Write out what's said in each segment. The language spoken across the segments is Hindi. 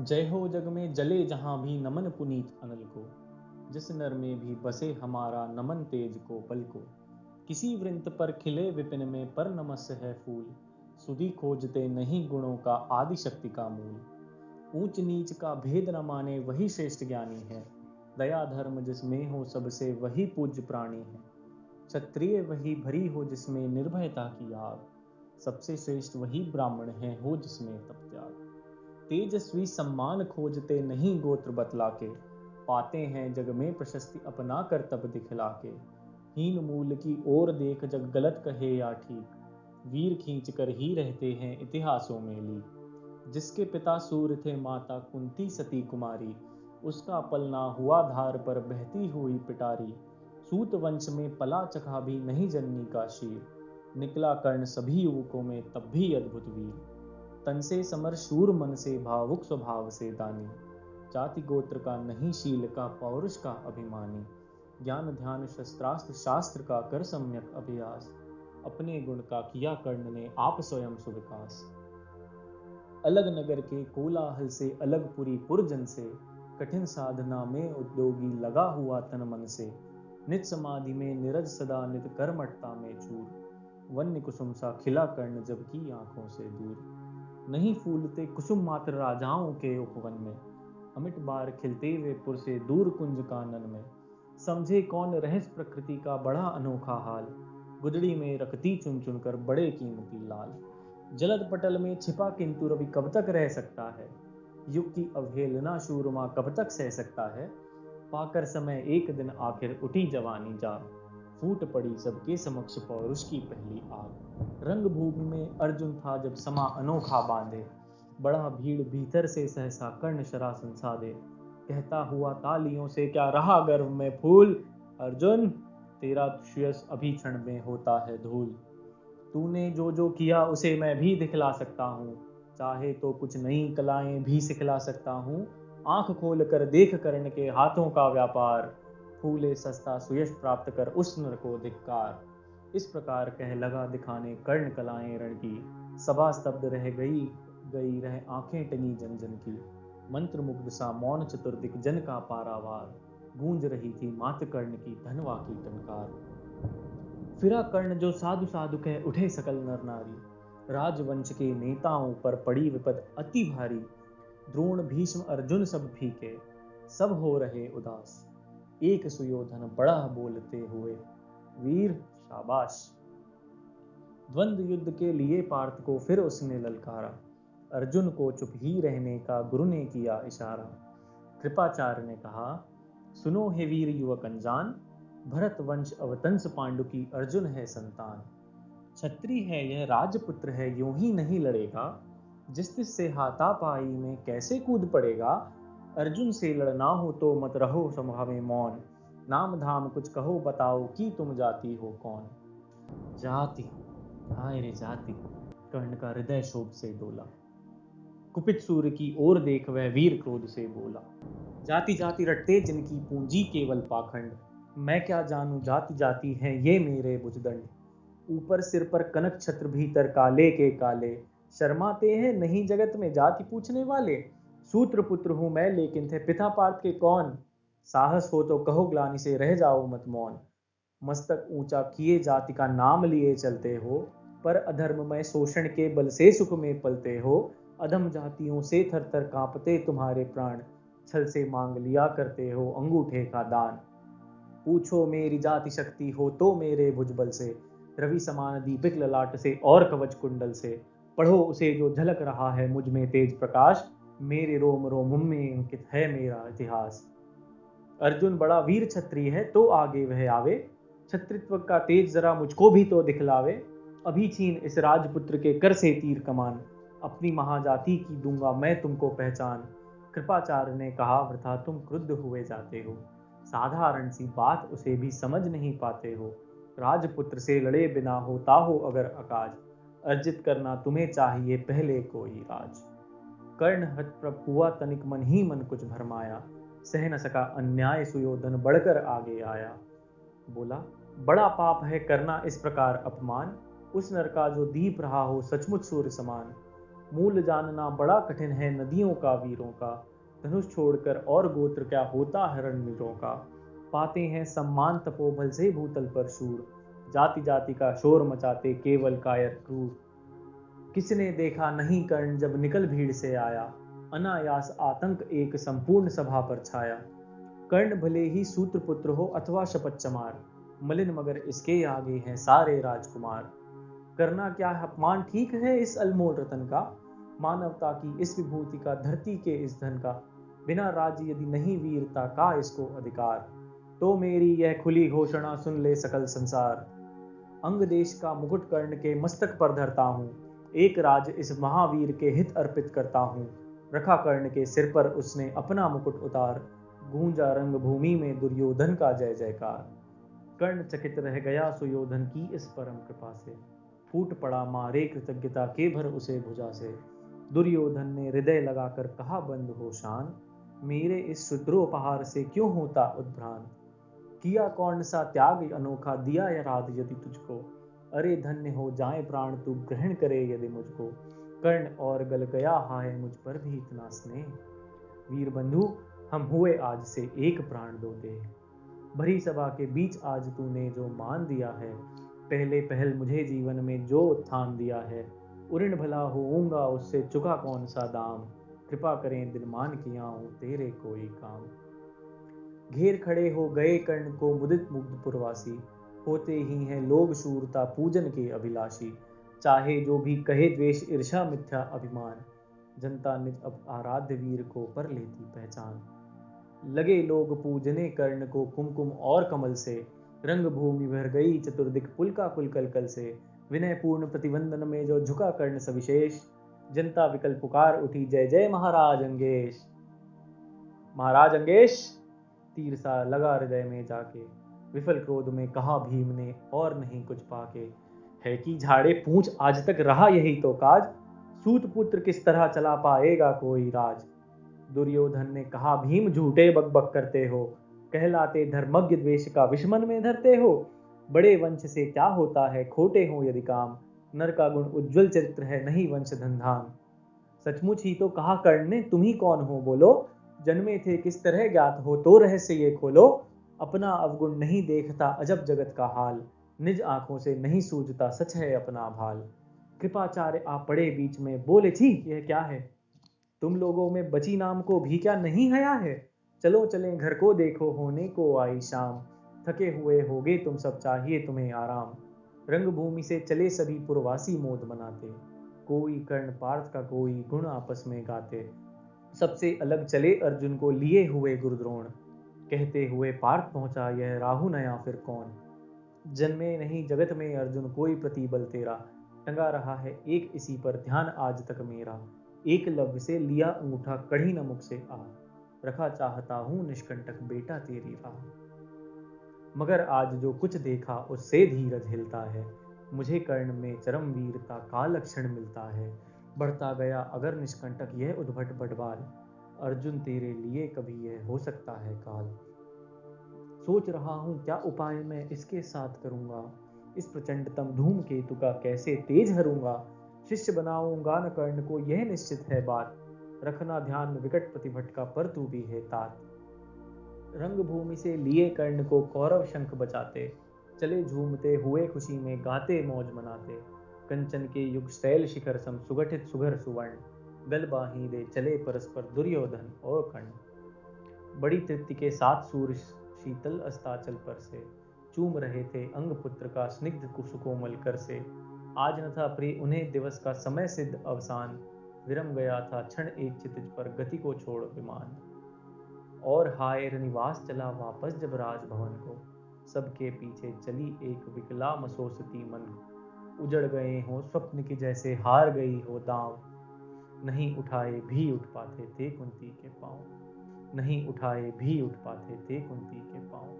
जय हो जग में जले जहां भी नमन पुनीत अनल को। जिस नर में भी बसे हमारा नमन तेज को पल को। किसी वृंत पर खिले विपिन में पर नमस्य है फूल। सुधि खोजते नहीं गुणों का आदि शक्ति का मूल। ऊंच नीच का भेद न माने वही श्रेष्ठ ज्ञानी है। दया धर्म जिसमें हो सबसे वही पूज्य प्राणी है। क्षत्रिय वही भरी हो जिसमें निर्भयता की आग। सबसे श्रेष्ठ वही ब्राह्मण है हो जिसमें तप त्याग। तेजस्वी सम्मान खोजते नहीं गोत्र बतला के। पाते हैं जग में प्रशस्ति अपना कर तब दिखला के। हीन मूल की ओर देख जग गलत कहे या ठीक। वीर खींच कर ही रहते हैं इतिहासों में ली। जिसके पिता सूर्य थे माता कुंती सती कुमारी। उसका पलना हुआ धार पर बहती हुई पिटारी। सूत वंश में पला चखा भी नहीं जननी का शीर। निकला कर्ण सभी युवकों में तब भी अद्भुत वीर। तन से समर शूर मन से भावुक स्वभाव से दानी। जाति गोत्र का नहीं शील का पौरुष का अभिमानी। ज्ञान ध्यान शस्त्रास्त्र शास्त्र का कर सम्यक अभ्यास। अपने गुण का किया कर्ण ने आप स्वयं सुविकास। अलग नगर के कोलाहल से अलग पुरी पुरजन से। कठिन साधना में उद्योगी लगा हुआ तन मन से। नित समाधि में निरज सदा नित कर्मठता में चूर। वन्य कुसुम सा खिला कर्ण जबकि आंखों से दूर। नहीं फूलते कुसुम मात्र राजाओं के उपवन में। अमिट बार खिलते वे पुर से दूर कुंज कानन में। समझे कौन रहस्य प्रकृति का बड़ा अनोखा हाल। गुदड़ी में रखती चुन चुन कर बड़े कीमती लाल। जलद पटल में छिपा किंतु रवि कब तक रह सकता है। युग की अवहेलना शूरमा कब तक सह सकता है। पाकर समय एक दिन आखिर उठी जवानी जाग। फूट पड़ी सबके समक्ष पौरुष की पहली आग। रंग भूमि में अर्जुन था जब समा अनोखा बांधे। बड़ा भीड़ भीतर से सहसा कर्ण शरासन साधे। कहता हुआ तालियों से क्या रहा गर्व में फूल। अर्जुन तेरा यश अभी क्षण में होता है धूल। तूने जो जो किया उसे मैं भी दिखला सकता हूँ। चाहे तो कुछ नई कलाएं भी सिखला सकता हूँ। आंख खोल कर देख कर्ण के हाथों का व्यापार। फूले सस्ता सुयश प्राप्त कर उस नर को धिक्कार। इस प्रकार कह लगा दिखाने कर्ण कलाएं रण की। सभा स्तब्ध रह गई गई रह आंखें टंगी जन जन की। मंत्र मुग्ध सा मौन चतुर्दिक जन का पारावार। गूंज रही थी मात कर्ण की धनवा की टनकार। फिरा कर्ण जो साधु साधु कह उठे सकल नर नारी। राजवंश के नेताओं पर पड़ी विपद अति भारी। द्रोण भीष्म अर्जुन सब फीके सब हो रहे उदास। एक सुयोधन बड़ा बोलते हुए वीर शाबाश। द्वंद्व युद्ध के लिए पार्थ को फिर उसने ललकारा। अर्जुन को चुप ही रहने का गुरु ने किया इशारा। कृपाचार्य ने कहा सुनो हे वीर युवक अनजान। भरत वंश अवतंस पांडु की अर्जुन है संतान। क्षत्रिय है यह राजपुत्र है यूं ही नहीं लड़ेगा। जिस तिस से हाथापाई में कैसे कूद पड़ेगा। अर्जुन से लड़ना हो तो मत रहो संभावे मौन। नाम धाम कुछ कहो बताओ कि तुम जाति हो कौन। जाति हाय रे जाति। कर्ण का हृदय शोभ से डोला। कुपित सूर्य की ओर देख वह वीर क्रोध से बोला। जाति जाति रटते जिनकी पूंजी केवल पाखंड। मैं क्या जानू जाति जाति है ये मेरे भुजदंड। ऊपर सिर पर कनक छत्र भीतर काले के काले। शर्माते हैं नहीं जगत में जाति पूछने वाले। सूत्र पुत्र हूं मैं लेकिन थे पिता पार्थ के कौन। साहस हो तो कहो ग्लानि से रह जाओ मत मौन। मस्तक ऊंचा किए जाति का नाम लिए चलते हो। पर अधर्ममय शोषण के बल से सुख में पलते हो। अधम जातियों से थर थर कांपते तुम्हारे प्राण। छल से मांग लिया करते हो अंगूठे का दान। पूछो मेरी जाति शक्ति हो तो मेरे भुजबल से। रवि समान दीपिक ललाट से और कवच कुंडल से। पढ़ो उसे जो झलक रहा है मुझ में तेज प्रकाश। मेरे रोम रोम में अंकित है मेरा इतिहास। अर्जुन बड़ा वीर क्षत्रिय है तो आगे वह आवे। क्षत्रित्व का तेज जरा मुझको भी तो दिखलावे। अभी छीन इस राजपुत्र के कर से तीर कमान। अपनी महाजाति की दूंगा मैं तुमको पहचान। कृपाचार्य ने कहा वृथा तुम क्रुद्ध हुए जाते हो। साधारण सी बात उसे भी समझ नहीं पाते हो। राजपुत्र से लड़े बिना होता हो अगर अकाज। अर्जित करना तुम्हें चाहिए पहले कोई राज। कर्ण हतप्रभ हुआ तनिक मन ही मन कुछ भरमाया। सह न सका अन्याय सुयोधन बढ़कर आगे आया। बोला बड़ा पाप है करना इस प्रकार अपमान। उस नर का जो दीप रहा हो सचमुच सूर्य समान। मूल जानना बड़ा कठिन है नदियों का वीरों का, धनुष छोड़कर और गोत्र क्या होता है रणवीरों का। पाते हैं सम्मान तपोबल से भूतल पर शूर, जाति जाति का शोर मचाते केवल कायर क्रूर। किसने देखा नहीं कर्ण जब निकल भीड़ से आया, अनायास आतंक एक संपूर्ण सभा पर छाया। कर्ण भले ही सूत्रपुत्र हो अथवा शपथ चमार, मलिन मगर इसके आगे हैं सारे राजकुमार। करना क्या है अपमान ठीक है इस अनमोल रतन का, मानवता की इस विभूति का धरती के इस धन का। बिना राज्य यदि नहीं वीरता का इसको अधिकार, तो मेरी यह खुली घोषणा सुन ले सकल संसार। अंग देश का मुकुट कर्ण के मस्तक पर धरता हूँ, एक राज इस महावीर के हित अर्पित करता हूँ। रखा कर्ण के सिर पर उसने अपना मुकुट उतार, गूंजा रंग भूमि में दुर्योधन का जय जयकार। कर्ण चकित रह गया सुयोधन की इस परम कृपा से, फूट पड़ा मारे कृतज्ञता के भर उसे भुजा से। दुर्योधन ने हृदय लगाकर कहा बंद हो शान, मेरे इस शूद्रोपहार से क्यों होता उद्भ्रांत। किया कौन सा त्याग अनोखा दिया या राध यदि तुझको, अरे धन्य हो जाए प्राण तू ग्रहण करे यदि मुझको। कर्ण और गल गया हाय मुझ पर भी इतना स्नेह, वीर बंधु हम हुए आज से एक प्राण दो दे। भरी सभा के बीच आज तूने जो मान दिया है, पहले पहल मुझे जीवन में जो उत्थान दिया है। उऋण भला होऊंगा उससे चुका कौन सा दाम, कृपा करें दिल मान किया हूं तेरे कोई काम। घेर खड़े हो गए कर्ण को मुदित मुग्ध पुरवासी, होते ही हैं लोग शूरता पूजन के अभिलाषी। चाहे जो भी कहे द्वेष ईर्षा मिथ्या अभिमान, जनता निज अब आराध्य वीर को पर लेती पहचान। लगे लोग पूजने कर्ण को कुमकुम और कमल से, रंग भूमि भर गई चतुर्दिक पुलका कुल कल से। विनय पूर्ण प्रतिबंधन में जो झुका कर्ण सविशेष, जनता विकल पुकार उठी जय जय महाराज अंगेश। महाराज अंगेश, तीर सा लगा हृदय में जाके, विफल क्रोध में कहा भीम ने और नहीं कुछ पाके। है कि झाड़े पूंछ आज तक रहा यही तो काज, सूत पुत्र किस तरह चला पाएगा कोई राज। दुर्योधन ने कहा भीम झूठे बकबक करते हो, कहलाते धर्मज्ञ द्वेष का विषमन में धरते हो। बड़े वंश से क्या होता है खोटे हो यदि काम, नर का गुण उज्जवल चरित्र है नहीं वंश धनधान। सचमुच ही तो कहा कर्ण ने तुम ही कौन हो बोलो, जन्मे थे किस तरह ज्ञात हो तो रहस्य ये खोलो। अपना अवगुण नहीं देखता अजब जगत का हाल, निज आंखों से नहीं सूझता सच है अपना भाल। कृपाचार्य आ पड़े बीच में बोले छी यह क्या है, तुम लोगों में बची नाम को भी क्या नहीं हया है। चलो चलें घर को देखो होने को आई शाम, थके हुए होगे तुम सब चाहिए तुम्हें आराम। रंगभूमि से चले सभी पुरवासी मोद मनाते, कोई कर्ण पार्थ का कोई गुण आपस में गाते। सबसे अलग चले अर्जुन को लिए हुए गुरुद्रोण, कहते हुए पार्थ पहुंचा यह राहु नया फिर कौन। जन्मे नहीं जगत में अर्जुन कोई प्रतिबल तेरा, टंगा रहा है एक इसी पर ध्यान आज तक मेरा। एकलव्य से लिया अंगूठा कढ़ी न मुख से आ, रखा चाहता हूं निष्कंटक बेटा तेरी राह। मगर आज जो कुछ देखा उससे धीरज हिलता है, मुझे कर्ण में चरम वीरता का लक्षण मिलता है। बढ़ता गया अगर निष्कंटक यह उद्भट बड़वाल, अर्जुन तेरे लिए कभी यह हो सकता है काल। सोच रहा हूं क्या उपाय मैं इसके साथ करूंगा, इस प्रचंडतम धूमकेतु का कैसे तेज हरूंगा। शिष्य बनाऊंगा न कर्ण को यह निश्चित है बात, रखना ध्यान विकट प्रतिभट का पर तू भी है तात। रंगभूमि से लिए कर्ण को कौरव शंख बचाते, चले झूमते हुए खुशी में गाते मौज मनाते। कंचन के युग शैल शिखर सम सुगठित सुघर सुवर्ण, गल बाही दे चले परस्पर दुर्योधन और कर्ण। बड़ी तृप्ति के साथ सूर्य शीतल अस्ताचल पर से, चूम रहे थे अंग पुत्र का स्निग्ध सुकोमल कर से। आज न था प्रिय उन्हें दिवस का समय सिद्ध अवसान, विरम गया था क्षण एक क्षितिज पर गति को छोड़ विमान। और हाय निवास चला वापस जब राजभवन को, सबके पीछे चली एक विकला मसोसती मन। उजड़ गए हो स्वप्न की जैसे हार गई हो दांव, नहीं उठाए भी उठ पाते थे कुंती के पांव, नहीं उठाए भी उठ पाते थे कुंती के पांव।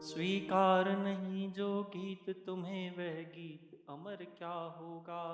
स्वीकार नहीं जो गीत तुम्हें वह गीत अमर क्या होगा।